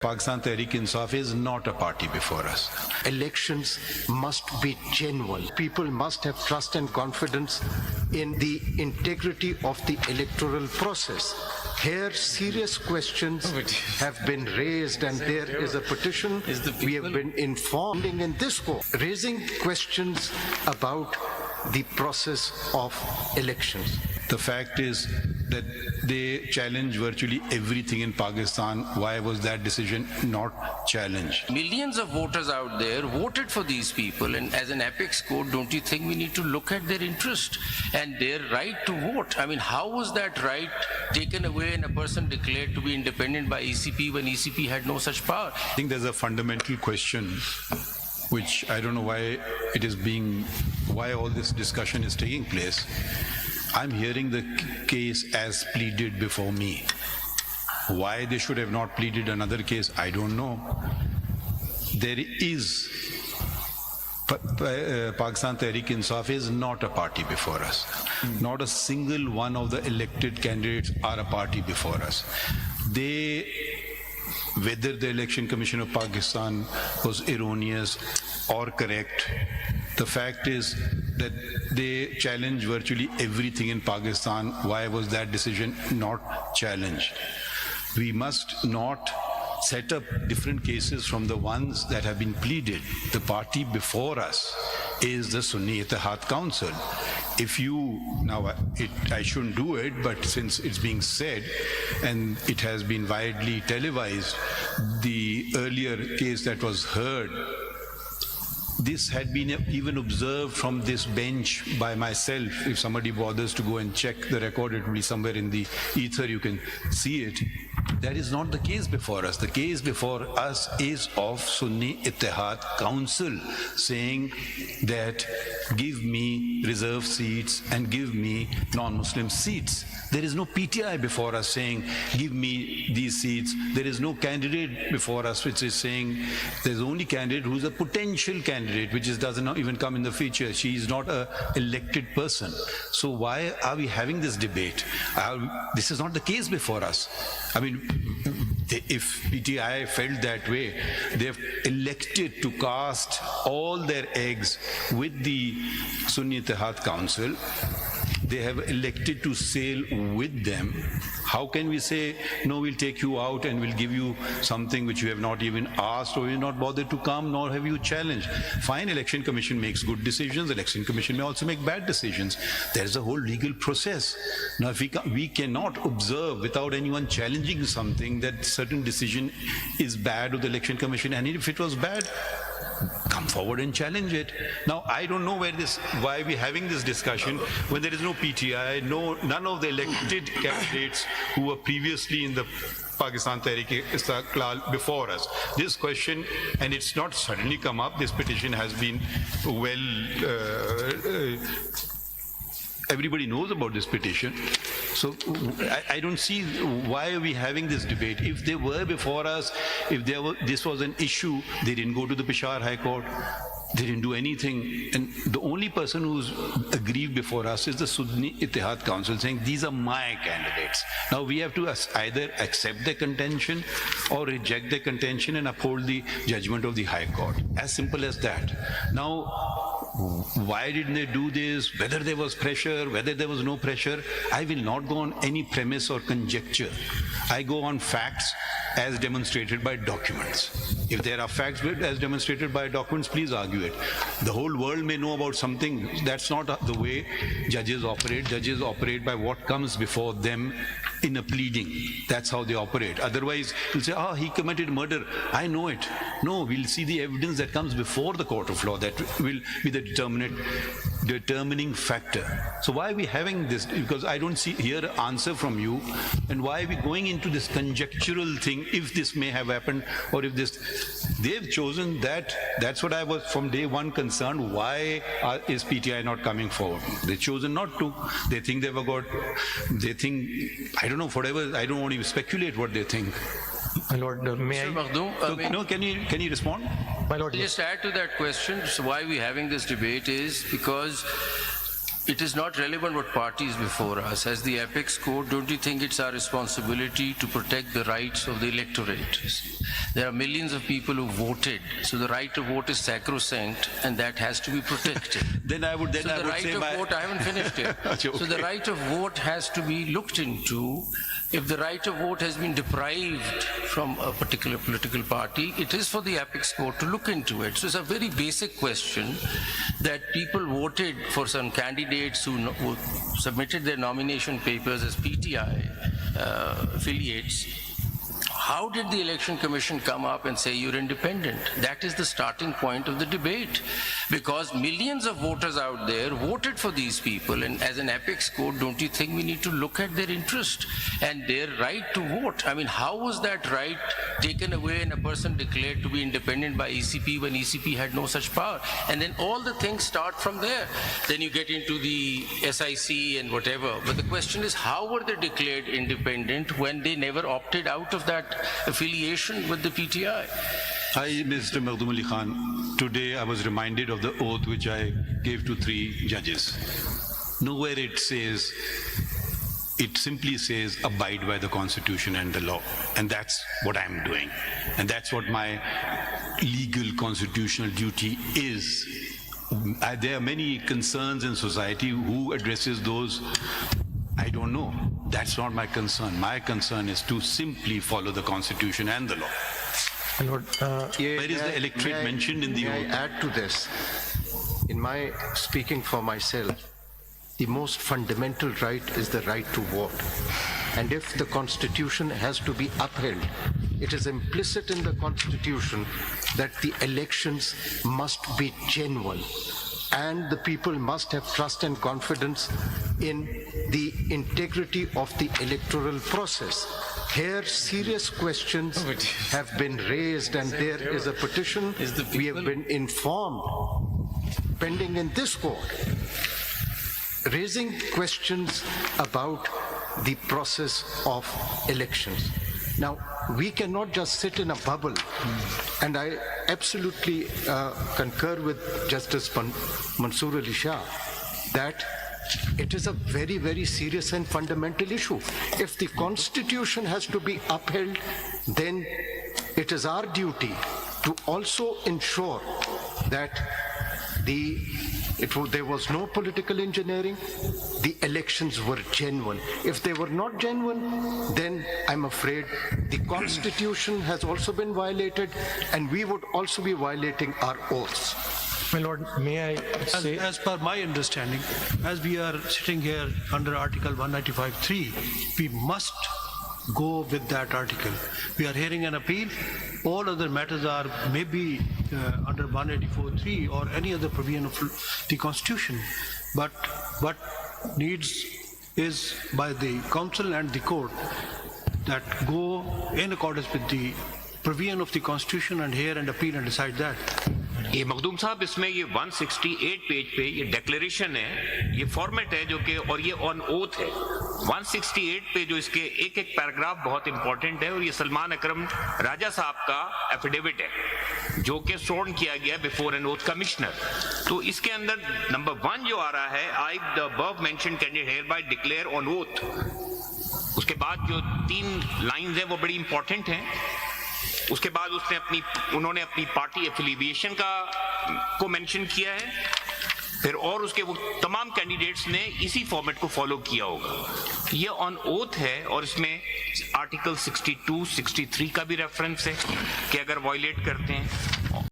Pakistan Tehreek-e-Insaf is not a party before us. Elections must be genuine. People must have trust and confidence in the integrity of the electoral process. Here, serious questions have been raised, and there is a petition. We have been informed in this court, raising questions about the process of elections. The fact is that they challenge virtually everything in Pakistan. Why was that decision not challenged? Millions of voters out there voted for these people, and as an apex court, don't you think we need to look at their interest and their right to vote? I mean, how was that right taken away and a person declared to be independent by ECP when ECP had no such power? I think there's a fundamental question which I don't know why why all this discussion is taking place. I'm hearing the case as pleaded before me. Why they should have not pleaded another case, I don't know. There is, Pakistan Tehreek-e-Insaf is not a party before us. Not a single one of the elected candidates are a party before us. Whether the Election Commission of Pakistan was erroneous or correct, the fact is that they challenge virtually everything in Pakistan. Why was that decision not challenged? We must not set up different cases from the ones that have been pleaded. The party before us is the Sunni Ittihad Council. I shouldn't do it, but since it's being said and it has been widely televised, the earlier case that was heard, this had been even observed from this bench by myself. If somebody bothers to go and check the record, it will be somewhere in the ether, you can see it. That is not the case before us. The case before us is of Sunni Ittihad Council saying that give me reserved seats and give me non-Muslim seats. There is no PTI before us saying give me these seats. There is no candidate before us which is saying there's only candidate who's a potential candidate, which doesn't even come in the feature. She is not an elected person. So why are we having this debate? This is not the case before us. I mean, if PTI felt that way, they have elected to cast all their eggs with the Sunni Ittihad Council. They have elected to sail with them. How can we say, no, we'll take you out and we'll give you something which you have not even asked or you're not bothered to come, nor have you challenged? Fine, Election Commission makes good decisions. Election Commission may also make bad decisions. There's a whole legal process. Now, if we cannot observe without anyone challenging something that certain decision is bad of the Election Commission, and if it was bad, come forward and challenge it. Now, I don't know why we're having this discussion when there is no PTI, none of the elected candidates who were previously in the Pakistan Tehreek-e-Insaf before us. This question, and it's not suddenly come up, this petition has been everybody knows about this petition. So I don't see why are we having this debate. If they were before us, this was an issue, they didn't go to the Peshawar High Court. They didn't do anything. And the only person who's aggrieved before us is the Sunni Ittihad Council saying, these are my candidates. Now we have to either accept their contention or reject their contention and uphold the judgment of the High Court. As simple as that. Now, why didn't they do this? Whether there was pressure, whether there was no pressure, I will not go on any premise or conjecture. I go on facts as demonstrated by documents. If there are facts as demonstrated by documents, please argue it. The whole world may know about something. That's not the way judges operate. Judges operate by what comes before them in a pleading. That's how they operate. Otherwise, you'll say, he committed murder. I know it. No, we'll see the evidence that comes before the court of law that will be the determining factor. So why are we having this? Because I don't hear an answer from you. And why are we going into this conjectural thing, if this may have happened, or if this... They've chosen that. That's what I was from day one concerned. Why is PTI not coming forward? They've chosen not to. They think I don't know, whatever, I don't want to speculate what they think. My Lord, may Mr. I? Makhdoom, can you respond? My Lord, just add to that question. So why we're having this debate is because it is not relevant what party is before us. As the Apex Code, don't you think it's our responsibility to protect the rights of the electorate? There are millions of people who voted, so the right to vote is sacrosanct, and that has to be protected. Then I would So the right say of my... vote, I haven't finished yet. Okay. So the right of vote has to be looked into. If the right of vote has been deprived from a particular political party, it is for the Apex Court to look into it. So it's a very basic question that people voted for some candidates who submitted their nomination papers as PTI affiliates. How did the Election Commission come up and say you're independent? That is the starting point of the debate. Because millions of voters out there voted for these people, and as an Apex Code, don't you think we need to look at their interest and their right to vote? I mean, how was that right taken away and a person declared to be independent by ECP when ECP had no such power? And then all the things start from there. Then you get into the SIC and whatever. But the question is, how were they declared independent when they never opted out of that affiliation with the PTI? Hi, Mr. Makhdoom Ali Khan. Today I was reminded of the oath which I gave to 3 judges. Nowhere it says, it simply says, abide by the Constitution and the law. And that's what I'm doing. And that's what my legal constitutional duty is. There are many concerns in society. Who addresses those? I don't know. That's not my concern. My concern is to simply follow the Constitution and the law. My Lord, Where is the electorate mentioned in the May oath? I add to this? In my speaking for myself, the most fundamental right is the right to vote. And if the Constitution has to be upheld, it is implicit in the Constitution that the elections must be genuine. And the people must have trust and confidence in the integrity of the electoral process. Here, serious questions have been raised, and there is a petition. We have been informed, pending in this court, raising questions about the process of elections. Now, we cannot just sit in a bubble, and I absolutely concur with Justice Mansoor Ali Shah that it is a very, very serious and fundamental issue. If the Constitution has to be upheld, then it is our duty to also ensure that there was no political engineering, the elections were genuine. If they were not genuine, then I'm afraid the Constitution has also been violated, and we would also be violating our oaths. my Lord, may I say, As per my understanding, as we are sitting here under Article 195(3), we must go with that article. We are hearing an appeal. All other matters are maybe under 184(3) or any other provision of the Constitution. But what needs is by the Council and the Court that go in accordance with the provision of the Constitution and hear and appeal and decide that. ये मखदूम साहब, इसमें ये 168 page पे ये declaration है, ये format है जो कि, और ये ऑन ओथ है। 168 पे जो इसके एक एक पैराग्राफ बहुत इंपॉर्टेंट है, और ये सलमान अकरम राजा साहब का एफिडेविट है जो कि स्वर्न किया गया बिफोर एन ओथ कमिश्नर। तो इसके अंदर नंबर 1 जो आ रहा है, I the above mentioned candidate hereby declare on oath. उसके बाद जो 3 लाइंस हैं वो बड़ी इंपॉर्टेंट हैं। उसके बाद उन्होंने अपनी पार्टी एफिलिएशन को मेंशन किया है, फिर और उसके वो तमाम कैंडिडेट्स ने इसी फॉर्मेट को फॉलो किया होगा। ये ऑन ओथ है, और इसमें आर्टिकल 62, 63 का भी रेफरेंस है कि अगर वायलेट करते हैं